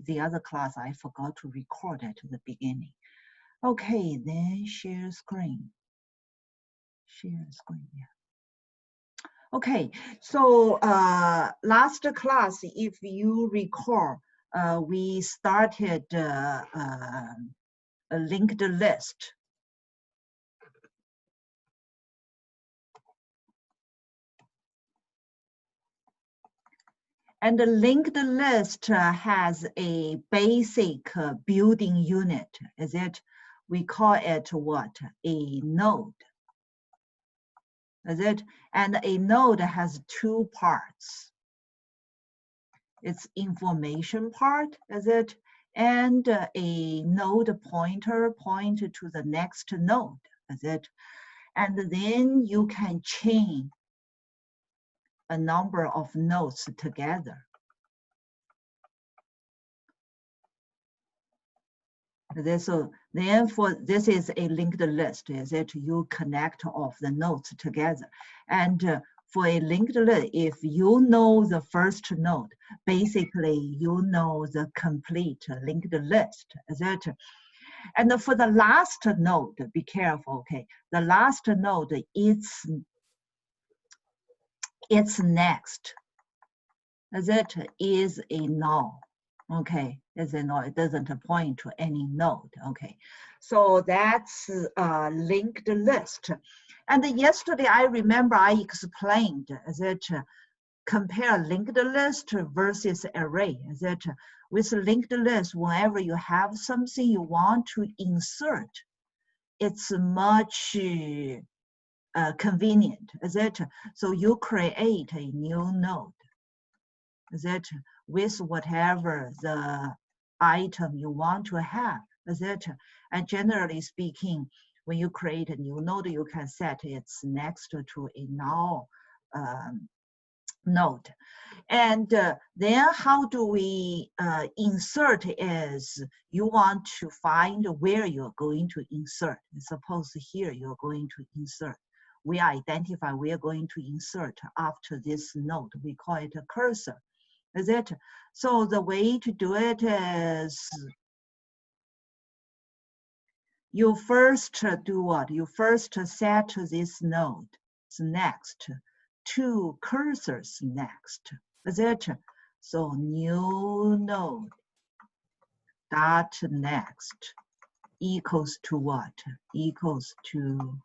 the other class, I forgot to record at the beginning. Okay, then share screen. Share screen, yeah. Okay, so last class, if you recall, we started a linked list. And the linked list has a basic building unit, is it? We call it what? A node. Is it? And a node has two parts. It's information part, is it? And a node pointer point to the next node, is it? And then you can chain a number of nodes together. So therefore, this is a linked list, is it? You connect all of the nodes together. And for a linked list, if you know the first node, basically you know the complete linked list, is it? And for the last node, be careful, okay? The last node, it's next, is it? Is a null. Okay, it's a node. It doesn't point to any node. Okay, so that's a linked list. And yesterday, I remember I explained that compare linked list versus array. That with linked list, whenever you have something you want to insert, it's much convenient. That so you create a new node. That with whatever the item you want to have, that, and generally speaking, when you create a new node, you can set it's next to a null node. And then how do we insert is you want to find where you're going to insert. Suppose here you're going to insert. We identify we are going to insert after this node. We call it a cursor. Is it? So the way to do it is you first do what? You first set this node next, two cursors next. Is it? So new node dot next equals to what? Equals to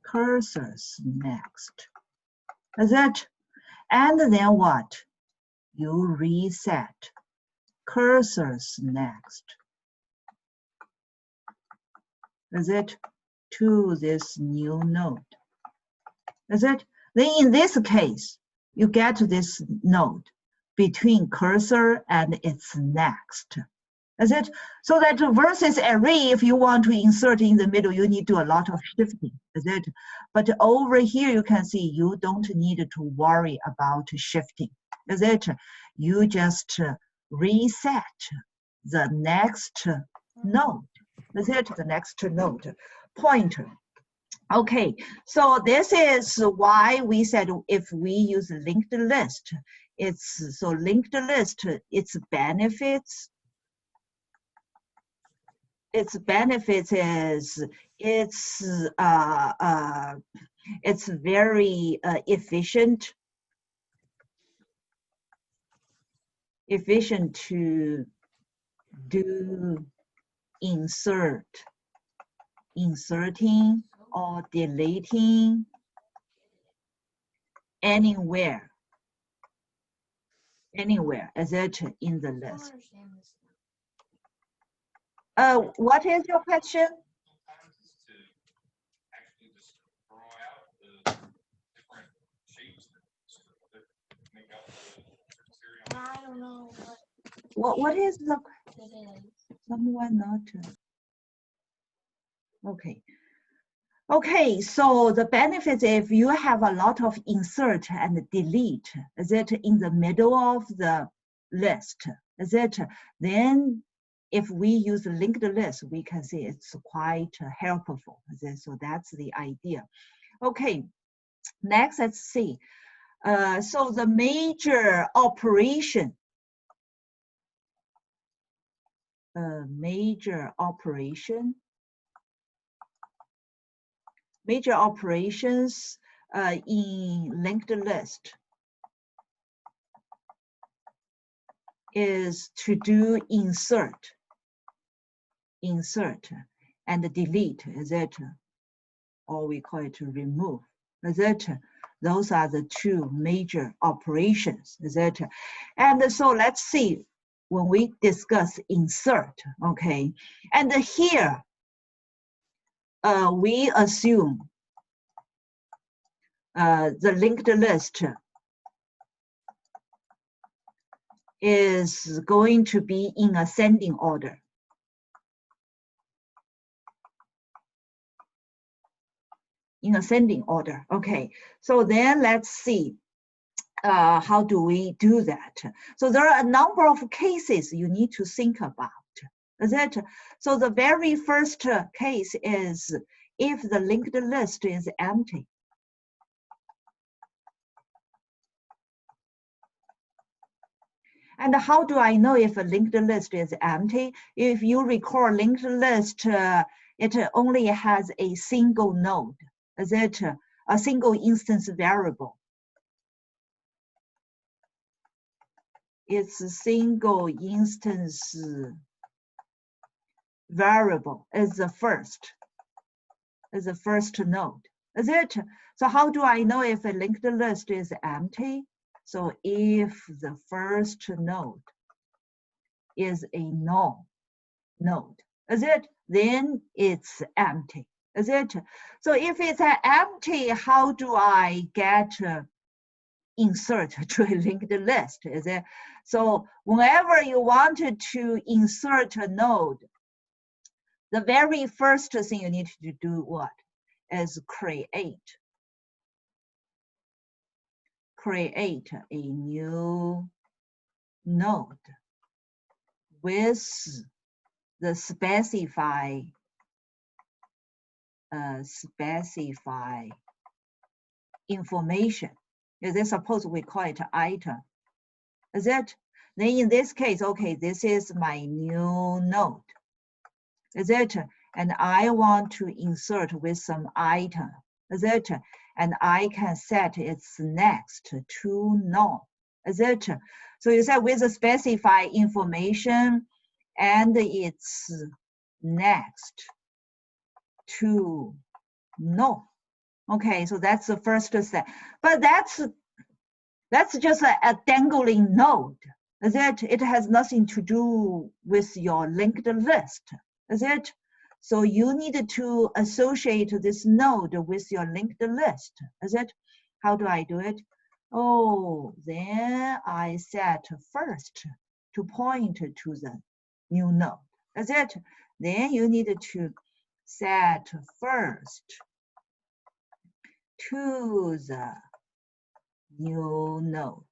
cursors next. Is it? And then what? You reset cursors next. Is it? To this new node. Is it? Then in this case, you get this node between cursor and its next. Is it? So that versus array, if you want to insert in the middle, you need to do a lot of shifting. Is it? But over here, you can see you don't need to worry about shifting. Is it? You just reset the next node. Is it? The next node pointer. Okay, so this is why we said if we use linked list, it's so linked list, its benefits is it's very efficient to do inserting or deleting anywhere as it in the list. What is your question? I don't know What is the it is. someone not okay. Okay, so the benefits if you have a lot of insert and delete, is it in the middle of the list? Is it then if we use a linked list, we can see it's quite helpful. So that's the idea. Okay, next let's see. So the major operation major operation. Major operations in linked list is to do insert and delete, etc. Or we call it remove, etc. Those are the two major operations, etc. And so let's see when we discuss insert, okay? And here we assume the linked list is going to be in ascending order. In ascending order, okay. So then let's see how do we do that. So there are a number of cases you need to think about. Is it? So the very first case is if the linked list is empty. And how do I know if a linked list is empty? If you recall, linked list, it only has a single node. Is it a single instance variable? It's a single instance variable is the first node. Is it? So how do I know if a linked list is empty? So if the first node is a null node, is it? Then it's empty. Is it? So if it's empty, how do I get insert to a linked list? Is it? So whenever you wanted to insert a node, the very first thing you need to do what? Is create a new node with the specify information. Is it? Suppose we call it item. Is it? Then in this case, okay, this is my new node. Is it? And I want to insert with some item. Is it? And I can set its next to null. Is it? So you said with the specify information and its next to null. Okay, so that's the first step. But that's just a dangling node. Is it? It has nothing to do with your linked list. Is it? So you need to associate this node with your linked list. Is it? How do I do it? Oh, then I set first to point to the new node. Is it? Then you need to set first to the new node.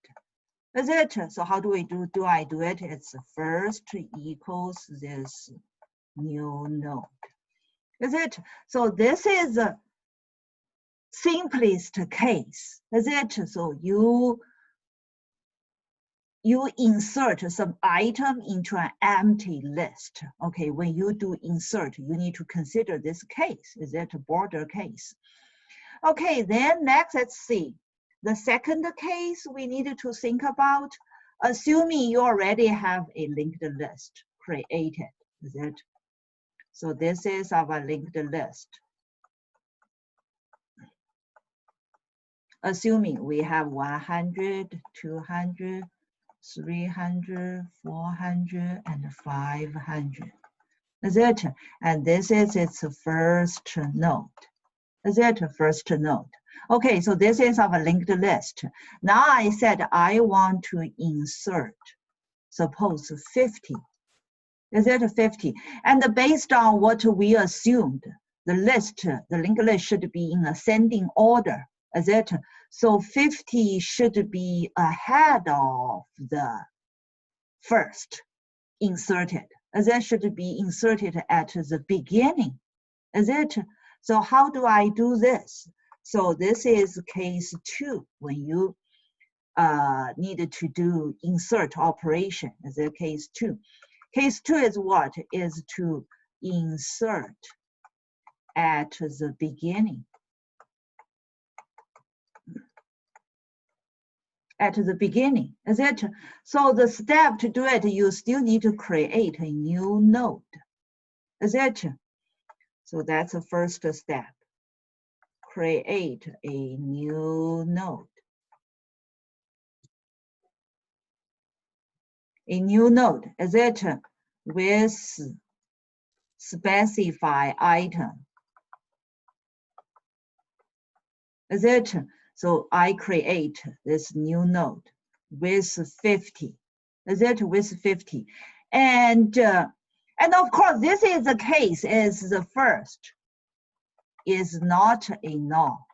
Is it? So how do I do it? It's first equals this new node. Is it? So this is the simplest case. Is it? So you insert some item into an empty list. Okay, when you do insert, you need to consider this case. Is it a border case? Okay, then next, let's see. The second case we needed to think about, assuming you already have a linked list created. Is it? So this is our linked list. Assuming we have 100, 200, 300, 400, and 500. Is it? And this is its first node. Is it? First node. Okay, so this is our linked list. Now I said I want to insert, suppose 50. Is it 50? And based on what we assumed, the linked list should be in ascending order. Is it? So 50 should be ahead of the first inserted. As it should be inserted at the beginning. Is it? So how do I do this? So this is case 2 when you needed to do insert operation. Is it case 2? Case 2 is what? Is to insert at the beginning. At the beginning, is it? So the step to do it, you still need to create a new node, is it? So that's the first step. Create a new node. A new node, is it? With specify item. Is it? So I create this new node with 50. Is it? With 50. And of course, this is the case is the first is not a null.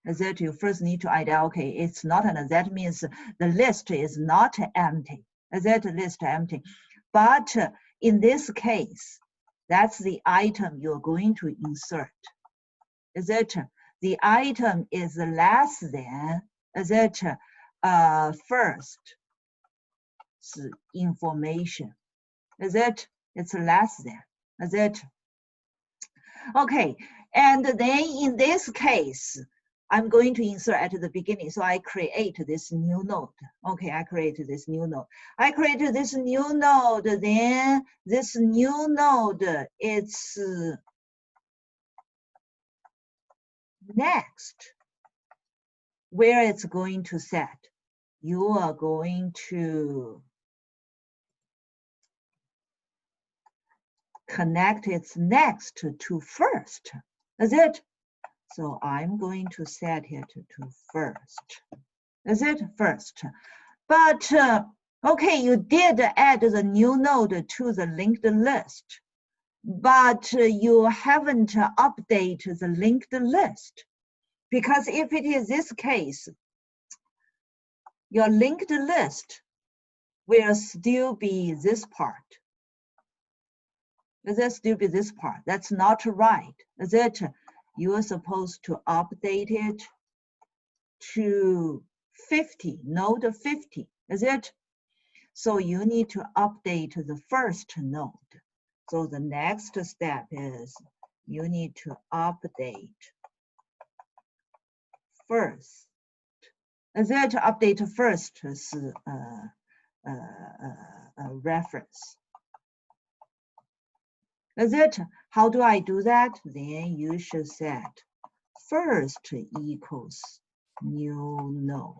Is it? You first need to identify, okay, it's not an, that means the list is not empty. Is it? List empty. But in this case, that's the item you're going to insert. Is it? The item is less than, is it? First information. Is it? It's less than. Is it? Okay, and then in this case, I'm going to insert at the beginning. So I create this new node. Okay, I create this new node. I created this new node, then this new node, it's next, where it's going to set. You are going to connect its next to first. Is it? So I'm going to set it to first. Is it? First. But, okay, you did add the new node to the linked list, but you haven't updated the linked list. Because if it is this case, your linked list will still be this part. Will that still be this part? That's not right. Is it? You are supposed to update it to 50, node 50. Is it? So you need to update the first node. So the next step is you need to update first. Is it? Update first is reference. Is it? How do I do that? Then you should set first equals new node.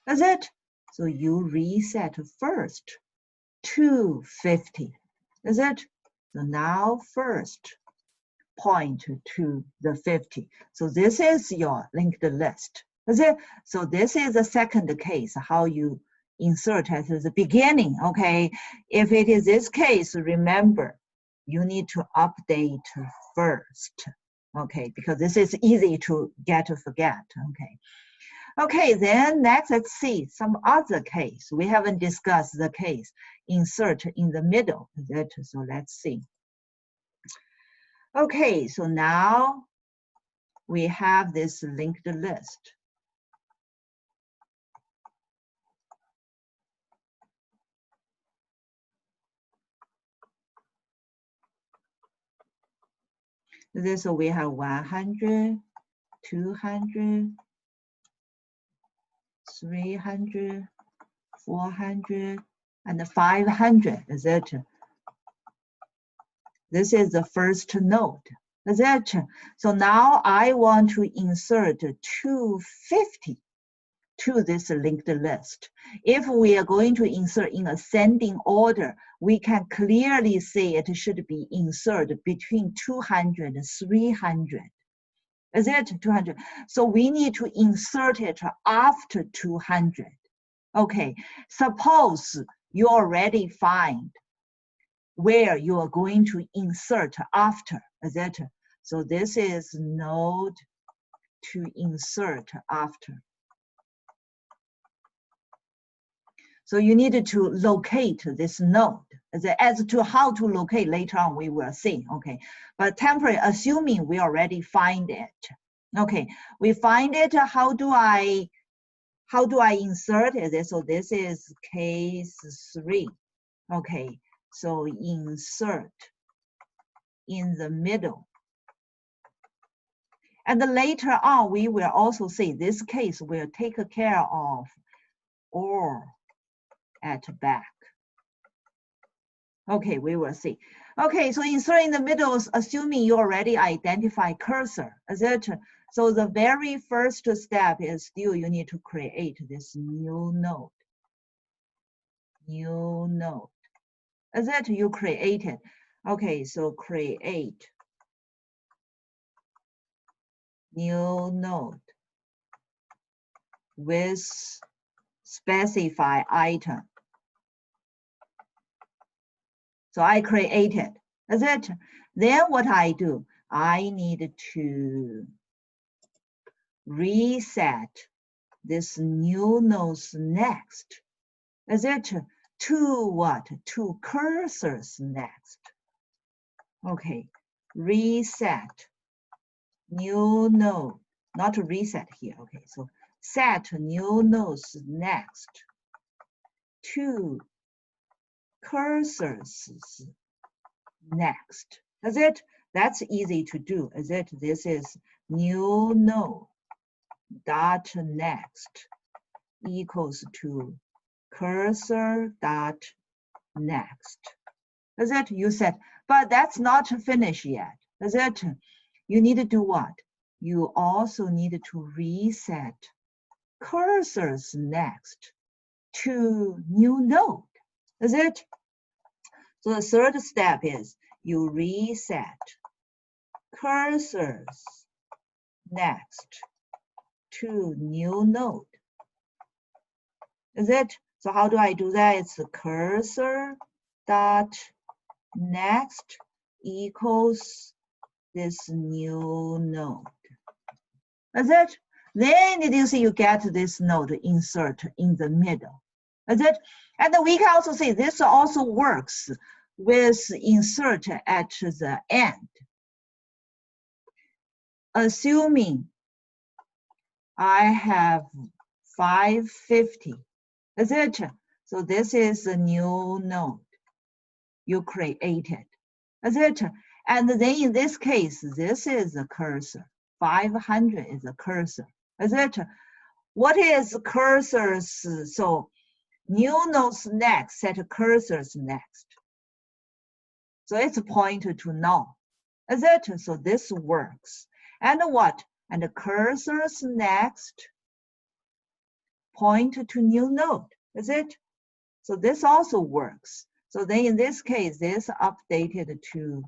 Is it? So you reset first to 50. Is it? So now first point to the 50. So this is your linked list. Is it? So this is the second case, how you insert at the beginning. Okay. If it is this case, remember, you need to update first. Okay, because this is easy to get to forget. Okay. Okay, then next let's see some other case. We haven't discussed the case insert in the middle. So let's see. Okay, so now we have this linked list. This we have 100, 200, 300, 400, and 500. Is it? This is the first node. Is it? So now I want to insert 250 to this linked list. If we are going to insert in ascending order, we can clearly say it should be inserted between 200 and 300. Is it 200? So we need to insert it after 200. Okay, suppose you already find where you are going to insert after. Is it? So this is node to insert after. So you need to locate this node. As to how to locate later on, we will see. Okay, but temporary, assuming we already find it. Okay, we find it. How do I insert it? So this is case 3. Okay, So insert in the middle. And later on, we will also see this case will take care of or at back. Okay, we will see. Okay, so insert in the middle, assuming you already identify cursor, etc. So the very first step is still you need to create this new node. New node. That you created. Okay, so create new node with specify item. So I created. That's it. Then what I do, I need to reset this new node's next. Is it to what? To cursors next. Okay, reset new node. Not to reset here. Okay, so set new nodes next to cursors next. Is it? That's easy to do. Is it? This is new node dot next equals to cursor dot next. Is it? You said, but that's not finished yet. Is it? You need to do what? You also need to reset cursors next to new node. Is it? So the third step is you reset cursors next to new node. Is it? So how do I do that? It's cursor dot next equals this new node. Is it? Then you see you get this node insert in the middle. Is it? And we can also see this also works with insert at the end. Assuming I have 550. Is it? So this is a new node you created. Is it? And then in this case, this is a cursor. 500 is a cursor. Is it? What is cursors? So new nodes next, set cursors next. So it's pointed to null. Is it? So this works. And what? And the cursors next point to new node. Is it? So this also works. So then in this case, this updated to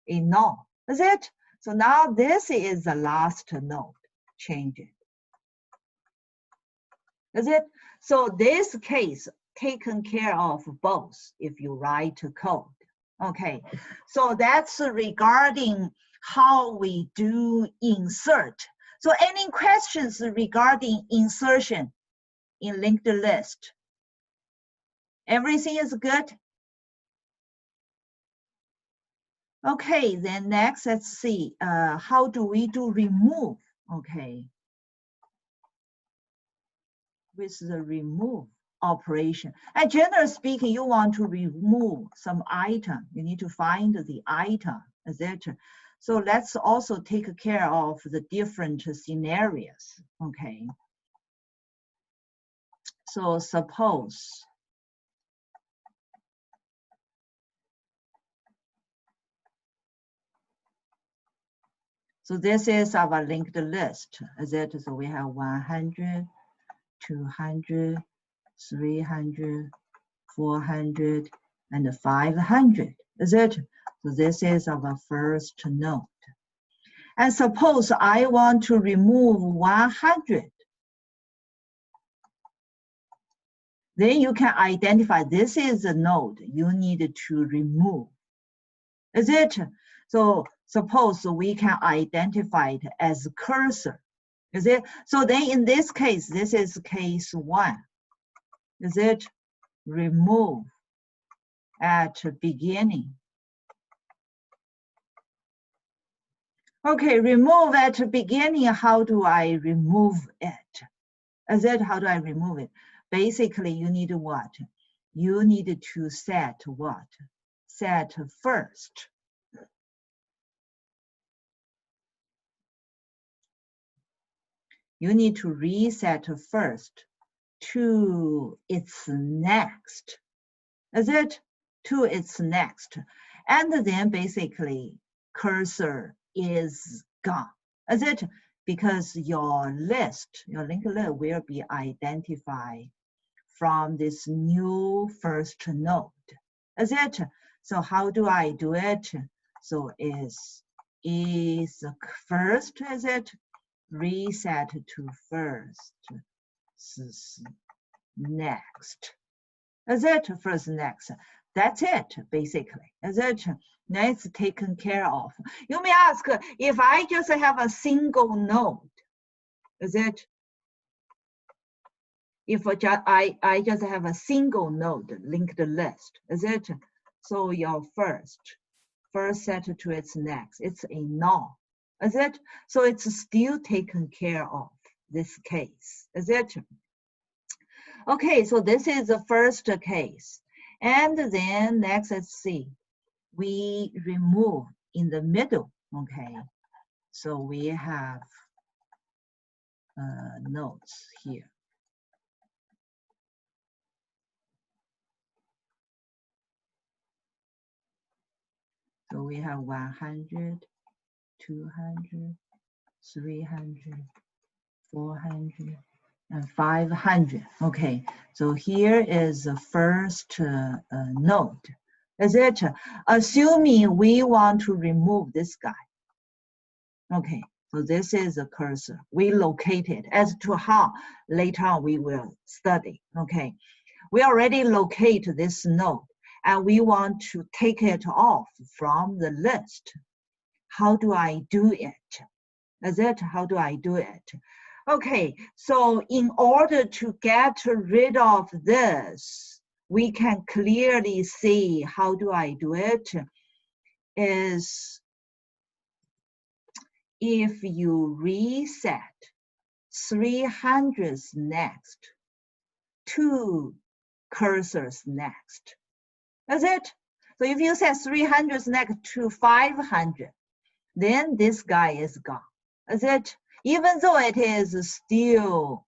a null. Is it? So now this is the last node. Change it. Is it? So this case taken care of both if you write code. Okay, so that's regarding how we do insert. So any questions regarding insertion in LinkedList? Everything is good? Okay, then next, let's see, how do we do remove? Okay, with the remove operation. And generally speaking, you want to remove some item. You need to find the item, etc. So let's also take care of the different scenarios. Okay. So suppose so this is our linked list. Is it? So we have 100, 200, 300, 400, and 500. Is it? So this is our first node. And suppose I want to remove 100. Then you can identify this is a node you need to remove. Is it? So suppose we can identify it as cursor. Is it? So then in this case, this is case 1. Is it? Remove at beginning. Okay, remove at beginning. How do I remove it? Is it? How do I remove it? Basically, you need what? You need to set what? reset first. You need to reset first to its next. Is it? To its next. And then basically cursor is gone. Is it? Because your list, your linked list will be identified from this new first node. Is it? So how do I do it? So is first, is it? Reset to first, next. Is it? First, next. That's it, basically. Is it? That's taken care of. You may ask, if I just have a single node, is it? If I just have a single node linked list, is it? So your first set to its next, it's a null, is it? So it's still taken care of, this case, is it? Okay, so this is the first case. And then next, let's see, we remove in the middle, okay? So we have nodes here. So we have 100, 200, 300, 400, and 500. Okay, so here is the first node. Is it? Assuming we want to remove this guy. Okay, so this is a cursor. We locate it. As to how, later on we will study. Okay, we already locate this node and we want to take it off from the list. How do I do it? Is it? How do I do it? Okay, so in order to get rid of this, we can clearly see how do I do it is if you reset 300's next, 2 cursors next. Is it? So if you set 300's next to 500, then this guy is gone. Is it? Even though it is still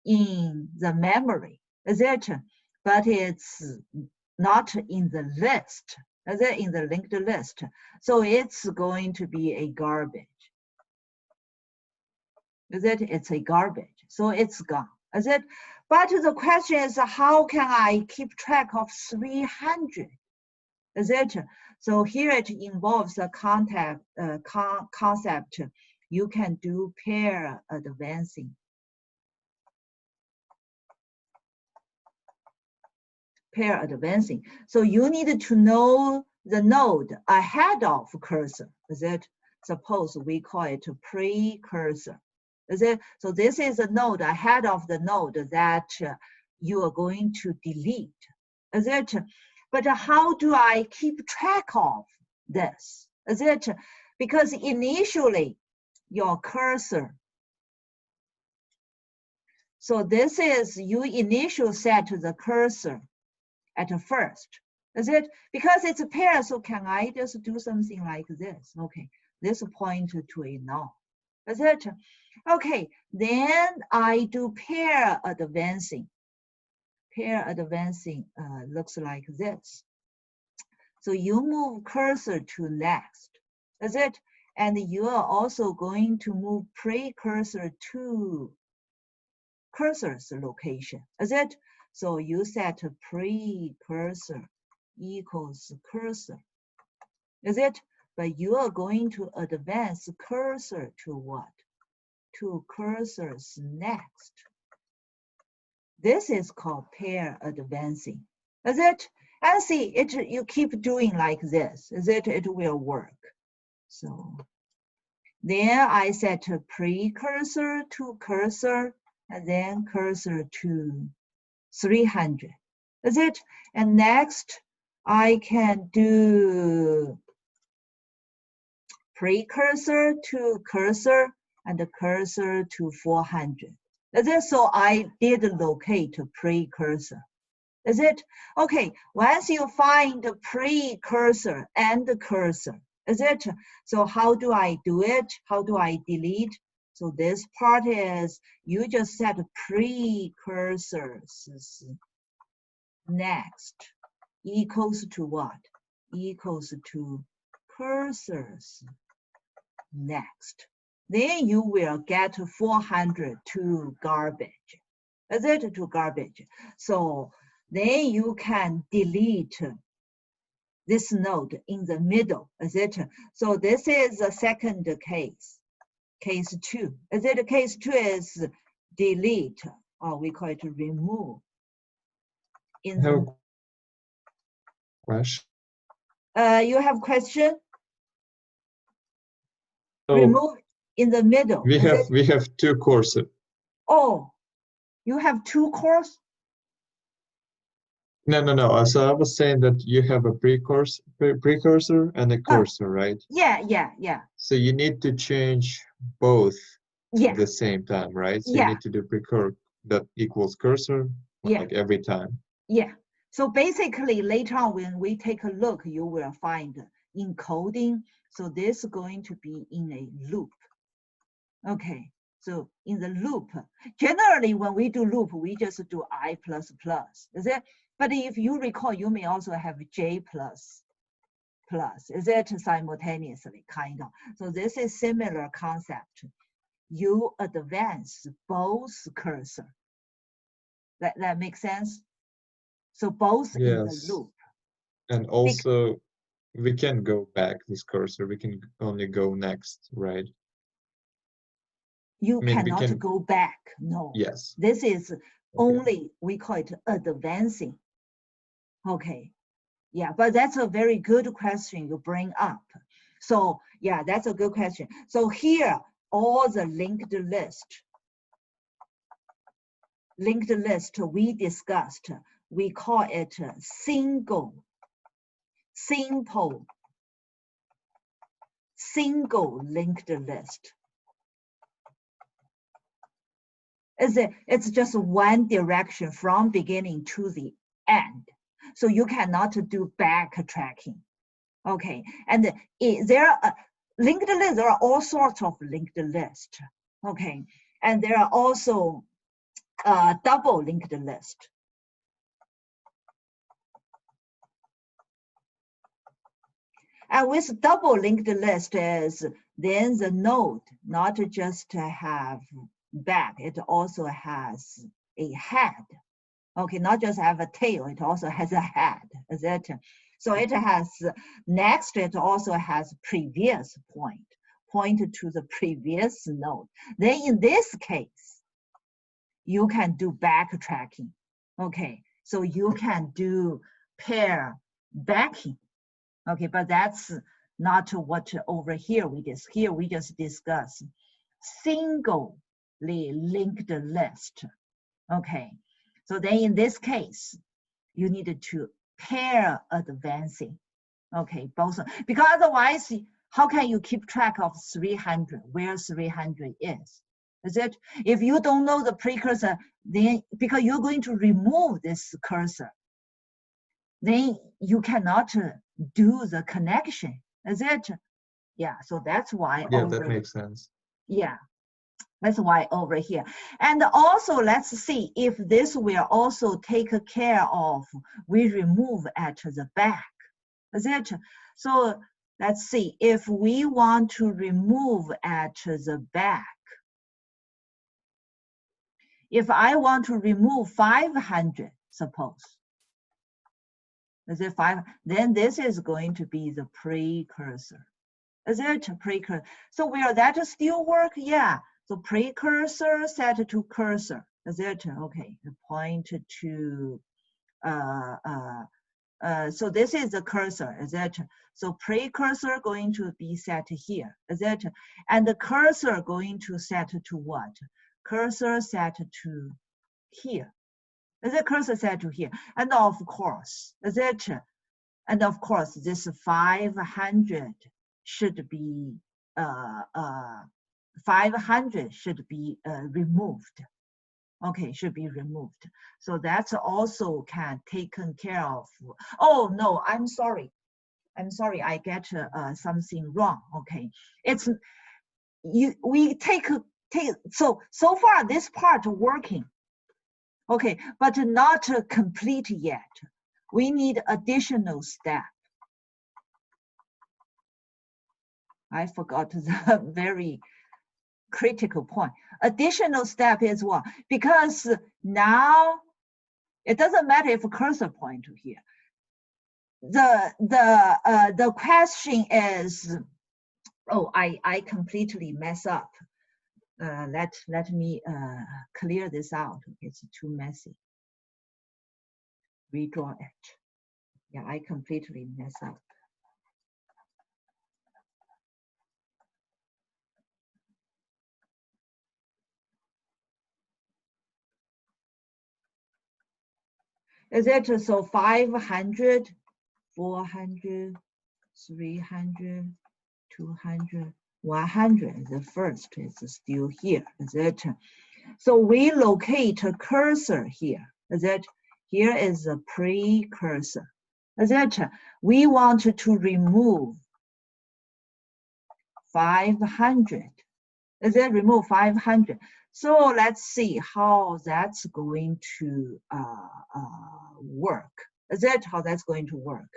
in the memory, is it? But it's not in the list, is it? In the linked list. So it's going to be a garbage. Is it? It's a garbage. So it's gone. Is it? But the question is, how can I keep track of 300? Is it? So here it involves a concept. You can do pair advancing. Pair advancing. So you need to know the node ahead of cursor. Is it? Suppose we call it precursor. Is it? So this is a node ahead of the node that you are going to delete. Is it? But how do I keep track of this? Is it? Because initially your cursor, so this is you initial set the cursor at first. Is it? Because it's a pair, so can I just do something like this? Okay, this point to a null. Is it? Okay, then I do pair advancing. Pair advancing looks like this. So you move cursor to next. Is it? And you are also going to move precursor to cursor's location. Is it? So you set precursor equals cursor. Is it? But you are going to advance cursor to what? To cursor's next. This is called pair advancing. Is it? And see, you keep doing like this. Is it? It will work. So then I set a precursor to cursor, and then cursor to 300. Is it? And next, I can do precursor to cursor and the cursor to 400. Is it? So I did locate a precursor. Is it? Okay, once you find the precursor and the cursor, is it? So how do I do it? How do I delete? So this part is, you just set precursors next equals to what? Equals to cursors next. Then you will get 400 to garbage. Is it to garbage? So then you can delete this node in the middle. Is it? So this is the second case. Case 2. Is it? Case 2 is delete, or we call it remove. In I have the, a question. you have question? So Remove in the middle. we Is it? have two courses. Oh, you have two cores? No. So I was saying that you have a precursor and a cursor, right? Yeah. So you need to change both Yeah, at the same time, right? So you yeah, need to do precursor that equals cursor yeah, like every time. yeah. So basically later on when we take a look, you will find encoding. So this is going to be in a loop. Okay, so in the loop, generally when we do loop, we just do I++, is it? But if you recall, you may also have J++, is it simultaneously, kind of? So this is similar concept. You advance both cursor. That makes sense? So both in the Yes. loop. And also we can go back this cursor. We can only go next, right? You I mean, we cannot can, go back, no. yes. This is Okay. only, we call it advancing. Okay, yeah, but that's a very good question you bring up. So yeah, that's a good question. So here, all the linked list we discussed, we call it a simple linked list. It's just one direction from beginning to the end. So you cannot do backtracking. Okay, and there are linked lists. There are all sorts of linked lists. Okay, and there are also double linked list. And with double linked list is then the node not just have back, it also has a head. Okay, not just have a tail, it also has a head. Is it? So it has next, it also has previous point to the previous node. Then in this case, you can do backtracking. Okay, so you can do pair backing. Okay, but that's not what over here we just discuss singly linked list. Okay, so then in this case, you need to pair advancing. Okay, both, because otherwise, how can you keep track of 300, where 300 is? Is it? If you don't know the precursor, then because you're going to remove this cursor, then you cannot do the connection. Is it? Yeah, so that's why. Yeah, that makes sense. Yeah, that's why over here. And also, let's see if this will also take care of, we remove at the back. Is it? So let's see, if we want to remove at the back, if I want to remove 500, suppose, is it 5? Then this is going to be the precursor. Is it a precursor? So will that still work? Yeah. So precursor set to cursor. Is it? Okay. Point to, so this is the cursor. Is it? So precursor going to be set here. Is it? And the cursor going to set to what? Cursor set to here. Is it cursor set to here? And of course, is it? And of course, this 500 should be 500 should be removed. Okay, should be removed. So that's also can taken care of. Oh no, I'm sorry. I'm sorry, I get something wrong. Okay, it's we take so far this part working. Okay, but not complete yet. We need additional step. I forgot the very critical point. Additional step is what? Because now it doesn't matter if cursor point to here. The question is, oh, I completely mess up. Let me clear this out. It's too messy. Redraw it. Yeah, I completely mess up. Is it so 500, 400, 300, 200, 100? The first is still here. Is it? So we locate a cursor here. Is it? Here is a precursor. Is it? We want to remove 500. Is it remove 500? So let's see how that's going to work. Is that how that's going to work?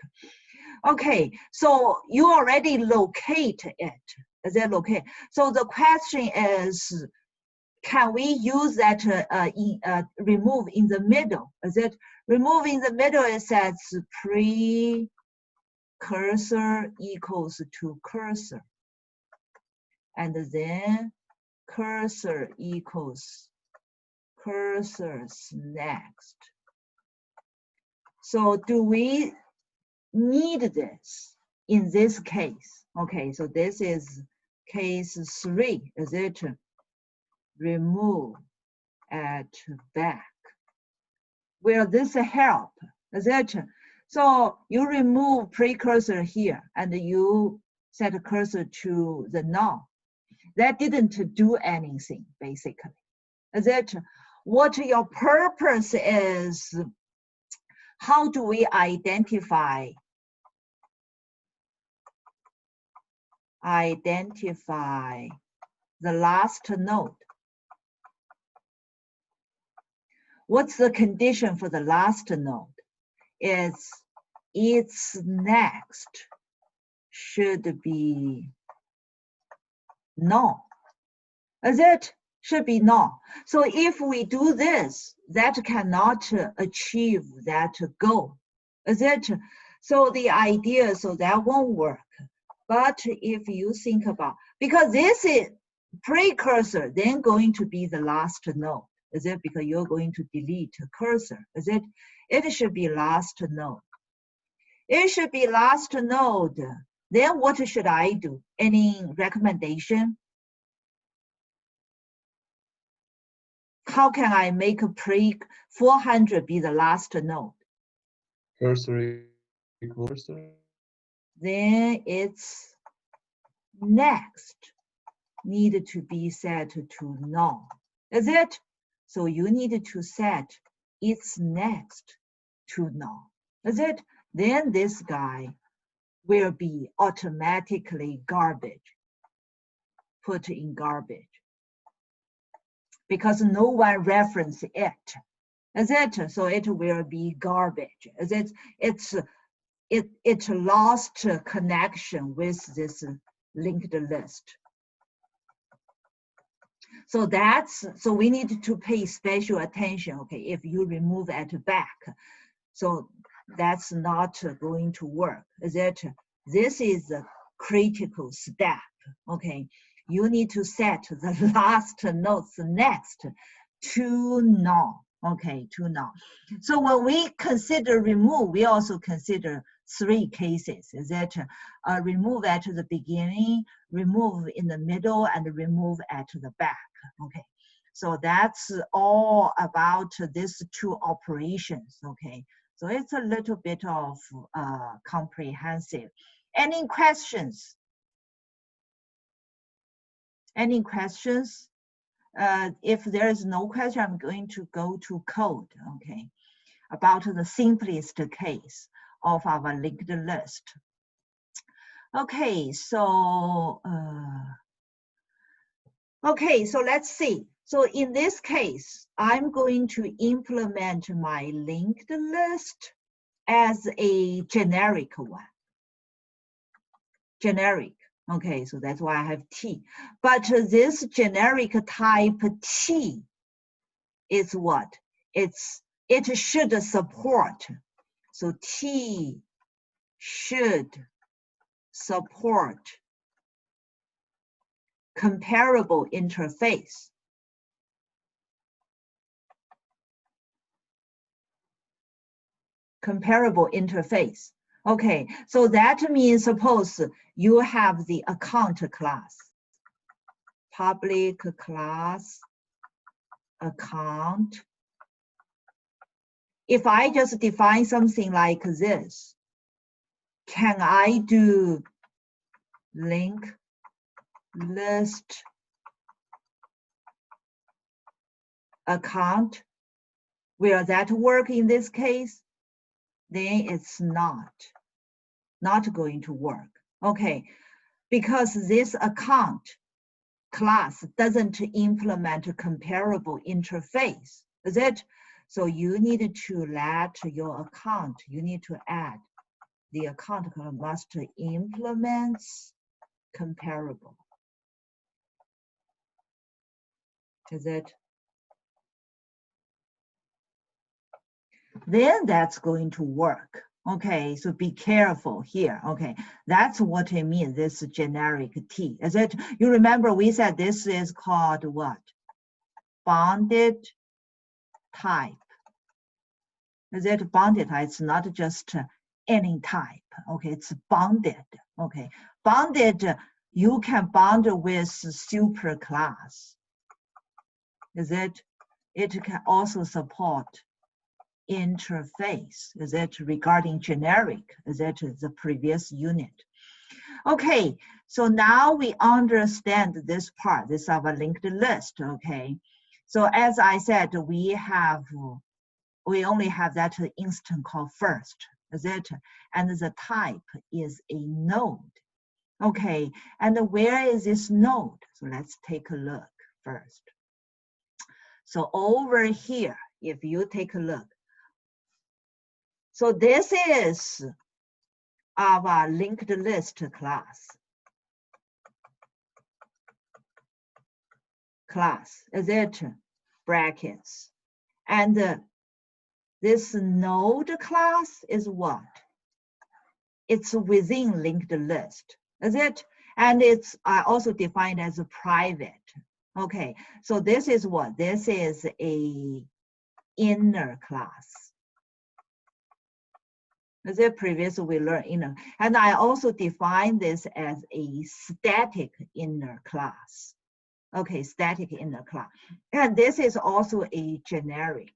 Okay, so you already locate it. Is it locate? So the question is, can we use that remove in the middle? Is it remove in the middle? It says precursor equals to cursor. And then cursor equals cursors next. So do we need this in this case? Okay, so this is case 3. Is it remove at back? Will this help? Is it? So you remove precursor here and you set a cursor to the null. That didn't do anything, basically. Is it? What your purpose is, how do we identify the last node? What's the condition for the last node? It's its next should be null. Is it? Should be null. So if we do this, that cannot achieve that goal. Is it? So the idea, so that won't work. But if you think about, because this is precursor, then going to be the last node. Is it? Because you're going to delete cursor. Is it? It should be last node. It should be last node. Then what should I do? Any recommendation? How can I make a 400 be the last node? Cursor equals cursor. Then its next need to be set to null. Is it? So you need to set its next to null. Is it? Then this guy will be automatically garbage, put in garbage, because no one reference it. Is it? So it will be garbage. Is it? It lost connection with this linked list. So so we need to pay special attention. Okay, if you remove at back, so that's not going to work. Is it? This is a critical step. Okay, you need to set the last nodes next to null. Okay, to null. So when we consider remove, we also consider 3 cases. Is it remove at the beginning, remove in the middle, and remove at the back. Okay, so that's all about these 2 operations. Okay, so it's a little bit of comprehensive. Any questions? Any questions? If there is no question, I'm going to go to code, okay, about the simplest case of our linked list. Okay, so let's see. So in this case, I'm going to implement my linked list as a generic one. Generic. Okay, so that's why I have T. But this generic type T is what? It should support. So T should support comparable interface. Comparable interface. Okay, so that means suppose you have the account class, public class account. If I just define something like this, can I do link list account? Will that work in this case? Then it's not going to work. Okay, because this account class doesn't implement a comparable interface, is it? So you need to let your account, you need to add the account class must implement comparable. Is it? Then that's going to work. Okay, so be careful here. Okay, that's what I mean, this generic T. Is it? You remember we said this is called what? Bounded type. Is it bounded type? It's not just any type. Okay, it's bounded. Okay, bounded, you can bound with superclass. Is it? It can also support interface. Is it regarding generic? Is it the previous unit? Okay, so now we understand this part. This is our linked list. Okay, so as I said, we only have that instant call first. Is it? And the type is a node. Okay, and where is this node? So let's take a look first. So over here, if you take a look, so this is our linked list class. Is it? Brackets. And this node class is what? It's within linked list. Is it? And it's also defined as a private. Okay, so this is what? This is a inner class. As a previous we learned inner, and I also define this as a static inner class. Okay, static inner class, and this is also a generic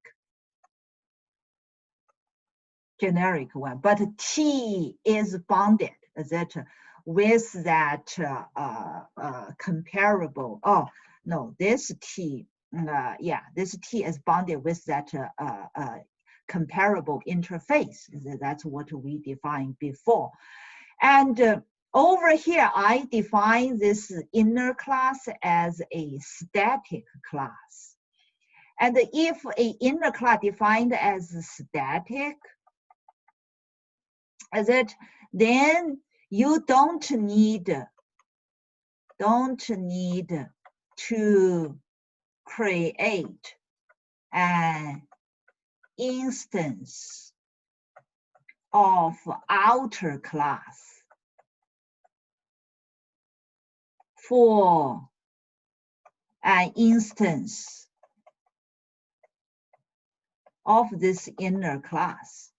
one, but T is bounded, is it, with that comparable. Oh no, this T, yeah, this T is bounded with that comparable interface. That's what we defined before. And over here, I define this inner class as a static class. And if an inner class defined as static, is it, then you don't need to create an instance of outer class for an instance of this inner class.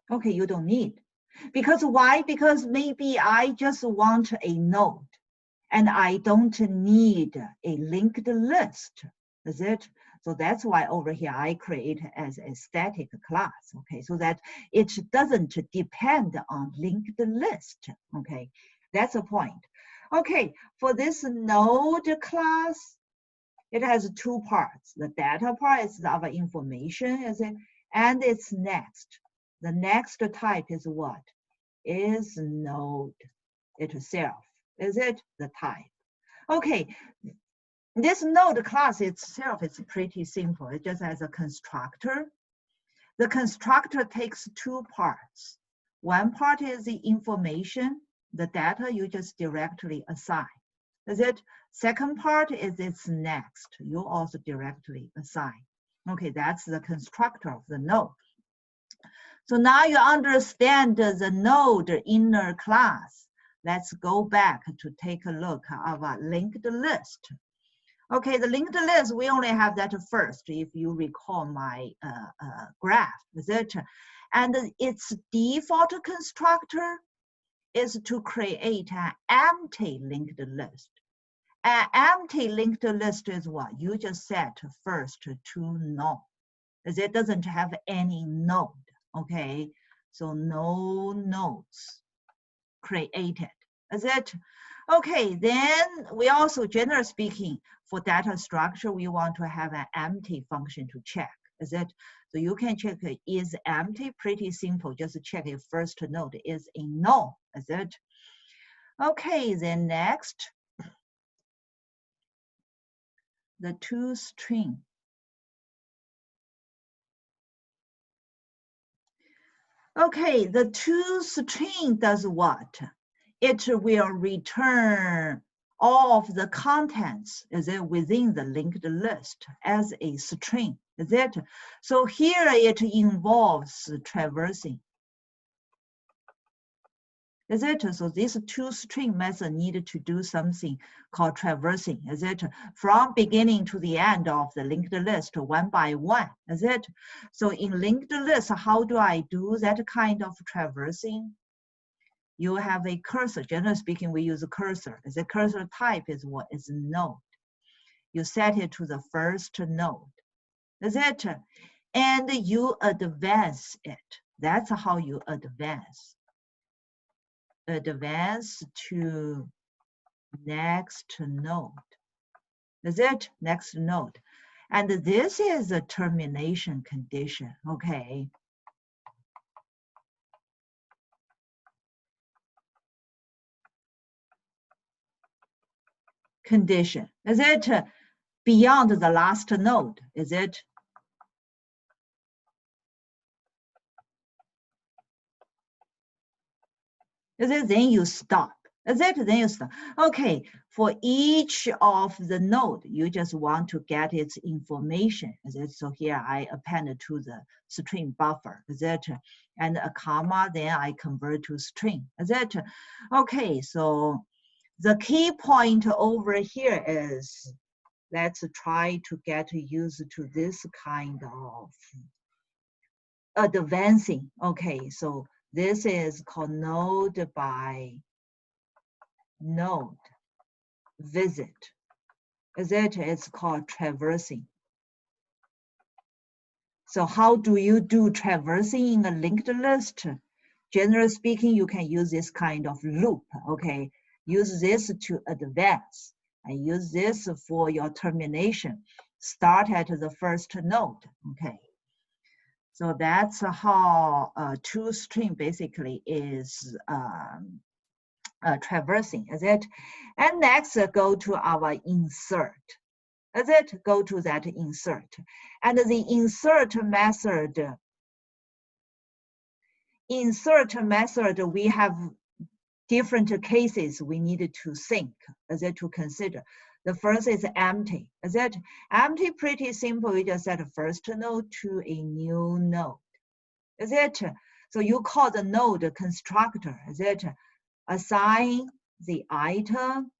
Okay, you don't need. Because why? Because maybe I just want a node and I don't need a linked list, is it? So that's why over here I create as a static class, okay, so that it doesn't depend on linked list, okay, that's the point. Okay, for this node class, it has two parts. The data part is our information, is it? And it's next. The next type is what? Is node itself. Is it the type? Okay, this node class itself is pretty simple. It just has a constructor. The constructor takes two parts. One part is the information, the data you just directly assign. Is it? Second part is its next. You also directly assign. Okay, that's the constructor of the node. So now you understand the node inner class. Let's go back to take a look at our linked list. Okay, the linked list, we only have that first, if you recall my graph, is it? And its default constructor is to create an empty linked list. An empty linked list is what? You just set first to null, as it doesn't have any node, okay? So no nodes created, is it? Okay, then we also, generally speaking, for data structure, we want to have an empty function to check, is it? So you can check is empty, pretty simple, just check if first node is a null, is it? Okay, then next, the toString. Okay, the toString does what? It will return all of the contents, is it, within the linked list as a string, is it? So here it involves traversing. Is it? So this toString method needed to do something called traversing, is it? From beginning to the end of the linked list, one by one, is it? So in linked list, how do I do that kind of traversing? You have a cursor. Generally speaking, we use a cursor. The cursor type is what? Is node. You set it to the first node, is it? And you advance it. That's how you advance. Advance to next node, is it? Next node. And this is a termination condition, okay? Condition, is it? Beyond the last node, is it? Is it? Then you stop. Is it? Then you stop. Okay, for each of the node, you just want to get its information. Is it? So here I append to the string buffer. Is it? And a comma, then I convert to string. Is it? Okay, so the key point over here is, let's try to get used to this kind of advancing. Okay, so this is called node by node visit. Is it? It's called traversing. So how do you do traversing in a linked list? Generally speaking, you can use this kind of loop, okay? Use this to advance and use this for your termination. Start at the first node, okay? So that's how toString basically is traversing, is it? And next, go to our insert. Is it? Go to that insert. And the insert method, we have different cases we needed to think, is it, to consider. The first is empty. Is it? Empty, pretty simple. We just set first node to a new node. Is it? So you call the node constructor. Is it? Assign the item,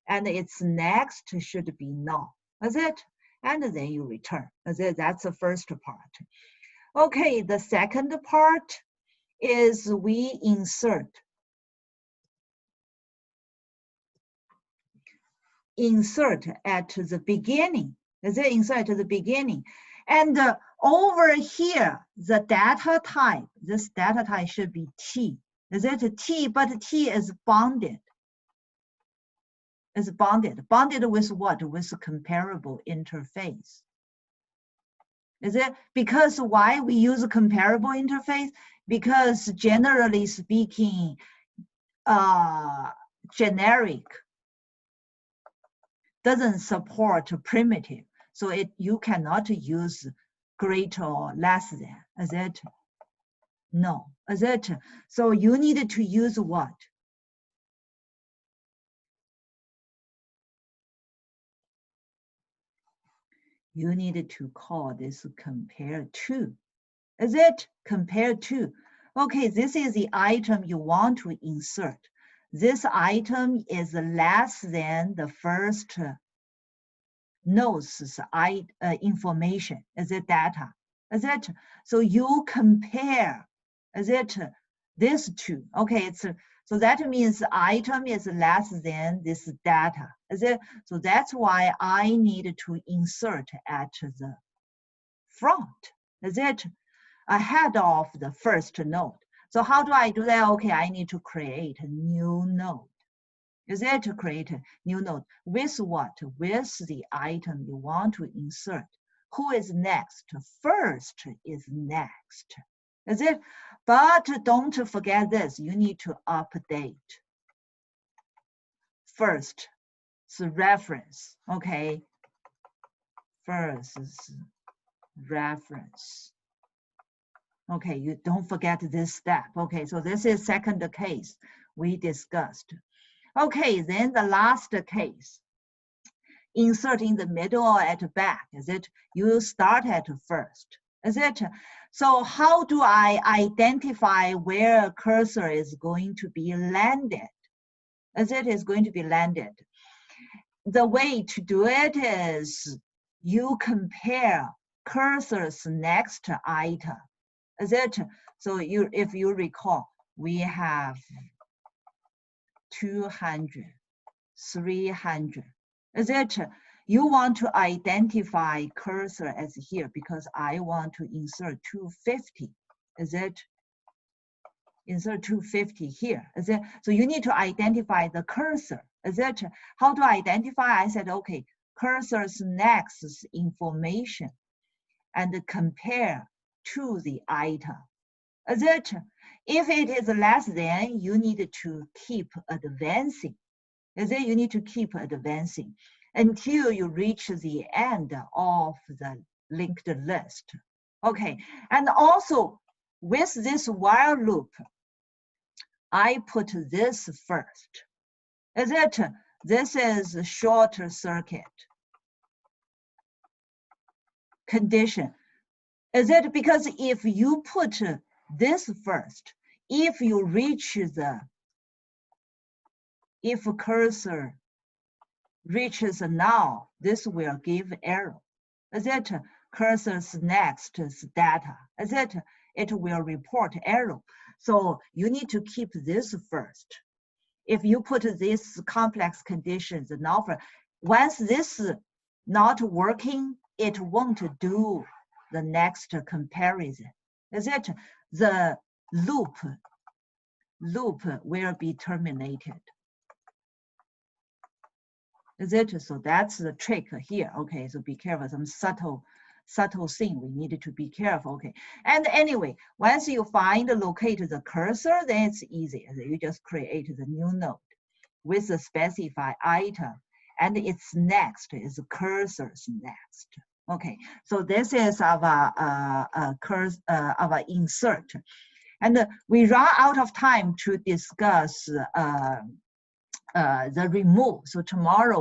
and its next should be null. Is it? And then you return. Is it? That's the first part. Okay, the second part is we insert at the beginning. Is it? Insert at the beginning. And over here, the data type, this data type should be T. Is it T? But T is bounded. It's bonded. Bonded with what? With a comparable interface. Is it because why we use a comparable interface? Because generally speaking, generic doesn't support primitive. So you cannot use greater or less than. Is it? No. Is it? So you need to use what? You need to call this compare to. Is it? Compare to. Okay, this is the item you want to insert. This item is less than the first node's information. Is it data? Is it? So you compare. Is it this two? Okay, so that means the item is less than this data. Is it? So that's why I need to insert at the front. Is it? Ahead of the first node. So how do I do that? Okay, I need to create a new node. Is it to create a new node? With what? With the item you want to insert. Who is next? First is next. Is it? But don't forget this. You need to update. First, the reference. Okay. First is reference. Okay, you don't forget this step. Okay, so this is second case we discussed. Okay, then the last case. Insert in the middle or at the back. Is it? You start at first. Is it? So how do I identify where a cursor is going to be landed? As it is going to be landed. The way to do it is you compare cursor's next item. Is it? So if you recall, we have 200, 300. Is it? You want to identify cursor as here because I want to insert 250. Is it? Insert 250 here. Is it? So you need to identify the cursor. Is it? How to identify? I said, okay, cursor's next information and compare to the item. Is it? If it is less than, you need to keep advancing. Is it? You need to keep advancing until you reach the end of the linked list. Okay, and also with this while loop, I put this first. Is it? This is a shorter circuit condition. Is it? Because if you put this first, if you reach if cursor reaches now, this will give error. Is it? Cursor's next is data. Is it? It will report error. So you need to keep this first. If you put these complex conditions now, once this is not working, it won't do the next comparison. Is it? The loop will be terminated. Is it? So that's the trick here. Okay, so be careful. Some subtle thing we need to be careful. Okay, and anyway, once you locate the cursor, then it's easy. You just create the new node with the specified item, and its next is cursor's next. Okay, so this is our our insert, and we run out of time to discuss the remove. So tomorrow